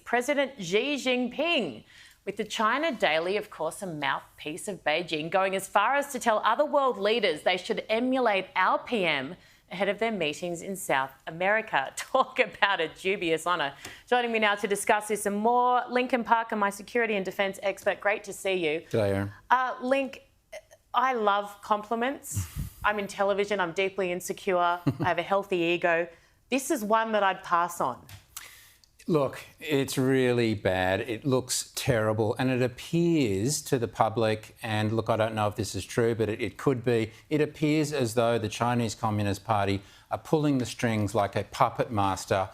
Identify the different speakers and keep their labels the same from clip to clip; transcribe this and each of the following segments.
Speaker 1: President Xi Jinping, with the China Daily, of course, a mouthpiece of Beijing, going as far as to tell other world leaders they should emulate our PM ahead of their meetings in South America. Talk about a dubious honour. Joining me now to discuss this and more, Lincoln Parker, my security and defence expert. Great to see you.
Speaker 2: G'day, Erin.
Speaker 1: Link, I love compliments. I'm in television. I'm deeply insecure. I have a healthy ego. This is one that I'd pass on.
Speaker 2: Look, it's really bad. It looks terrible and it appears to the public, and look, I don't know if this is true, but it could be, it appears as though the Chinese Communist Party are pulling the strings like a puppet master,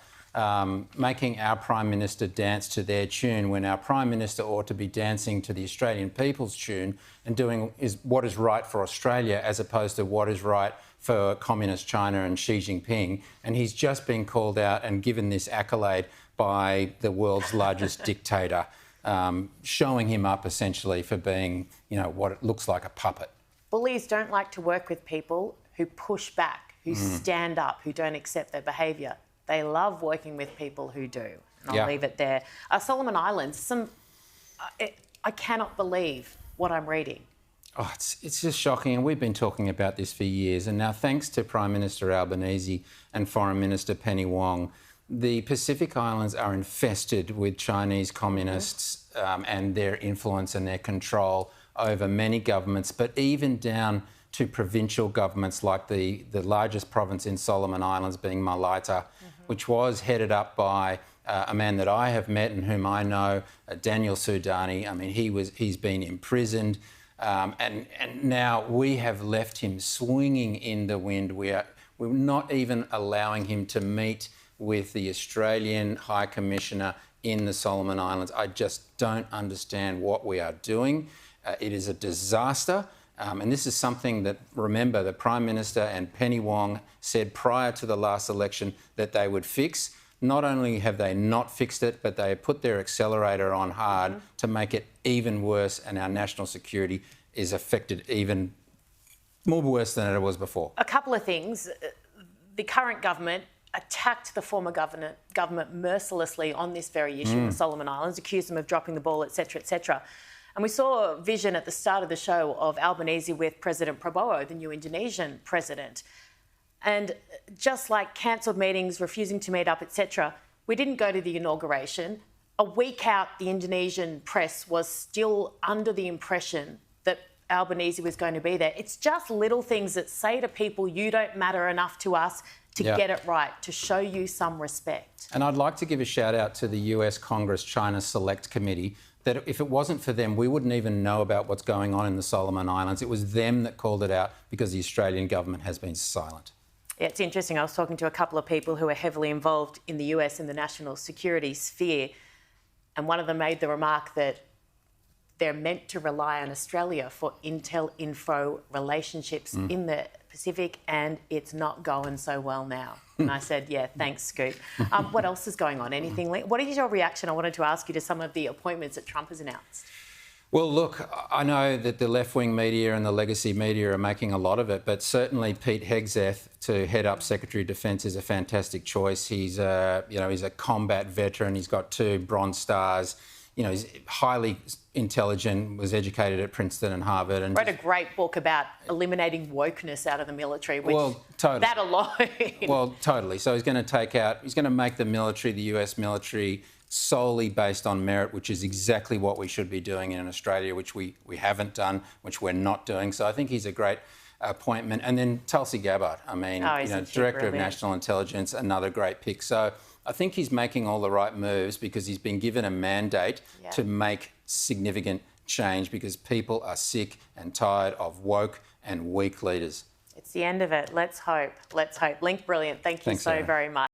Speaker 2: making our Prime Minister dance to their tune when our Prime Minister ought to be dancing to the Australian people's tune and doing what is right for Australia as opposed to what is right for Communist China and Xi Jinping. And he's just been called out and given this accolade by the world's largest dictator, showing him up essentially for being, you know, what it looks like a puppet.
Speaker 1: Bullies don't like to work with people who push back, who stand up, who don't accept their behaviour. They love working with people who do. And I'll leave it there. Solomon Islands, I cannot believe what I'm reading.
Speaker 2: Oh, it's just shocking, and we've been talking about this for years. And now, thanks to Prime Minister Albanese and Foreign Minister Penny Wong, the Pacific Islands are infested with Chinese communists and their influence and their control over many governments, but even down to provincial governments like the largest province in Solomon Islands being Malaita, which was headed up by a man that I have met and whom I know, Daniel Sudani. I mean, he's been imprisoned. And now we have left him swinging in the wind. We're not even allowing him to meet with the Australian High Commissioner in the Solomon Islands. I just don't understand what we are doing. It is a disaster. And this is something that, remember, the Prime Minister and Penny Wong said prior to the last election that they would fix. Not only have they not fixed it, but they have put their accelerator on hard to make it even worse, and our national security is affected even more worse than it was before. A
Speaker 1: couple of things. The current government attacked the former government mercilessly on this very issue in the Solomon Islands, accused them of dropping the ball, etc., etc. And we saw a vision at the start of the show of Albanese with President Prabowo, the new Indonesian president. And just like cancelled meetings, refusing to meet up, etc., we didn't go to the inauguration. A week out, the Indonesian press was still under the impression that Albanese was going to be there. It's just little things that say to people, you don't matter enough to us to get it right, to show you some respect.
Speaker 2: And I'd like to give a shout out to the US Congress China Select Committee, that if it wasn't for them, we wouldn't even know about what's going on in the Solomon Islands. It was them that called it out because the Australian government has been silent.
Speaker 1: Yeah, it's interesting. I was talking to a couple of people who are heavily involved in the US in the national security sphere, and one of them made the remark that they're meant to rely on Australia for intel-info relationships in the Pacific, and it's not going so well now. And I said, yeah, thanks, Scoop. What else is going on? Anything? What is your reaction? I wanted to ask you to some of the appointments that Trump has announced.
Speaker 2: Well, look, I know that the left-wing media and the legacy media are making a lot of it, but certainly Pete Hegseth to head up Secretary of Defence is a fantastic choice. He's he's a combat veteran. He's got 2 Bronze Stars. You know, he's highly intelligent, was educated at Princeton and Harvard. And
Speaker 1: wrote a great book about eliminating wokeness out of the military, which,
Speaker 2: totally.
Speaker 1: That alone.
Speaker 2: Well, totally. So he's going to make the military, the US military, solely based on merit, which is exactly what we should be doing in Australia, which we haven't done, which we're not doing. So I think he's a great appointment. And then Tulsi Gabbard, I mean, Director of National Intelligence, another great pick. So I think he's making all the right moves because he's been given a mandate to make significant change because people are sick and tired of woke and weak leaders.
Speaker 1: It's the end of it. Let's hope. Let's hope. Link, brilliant. Thank you so very much.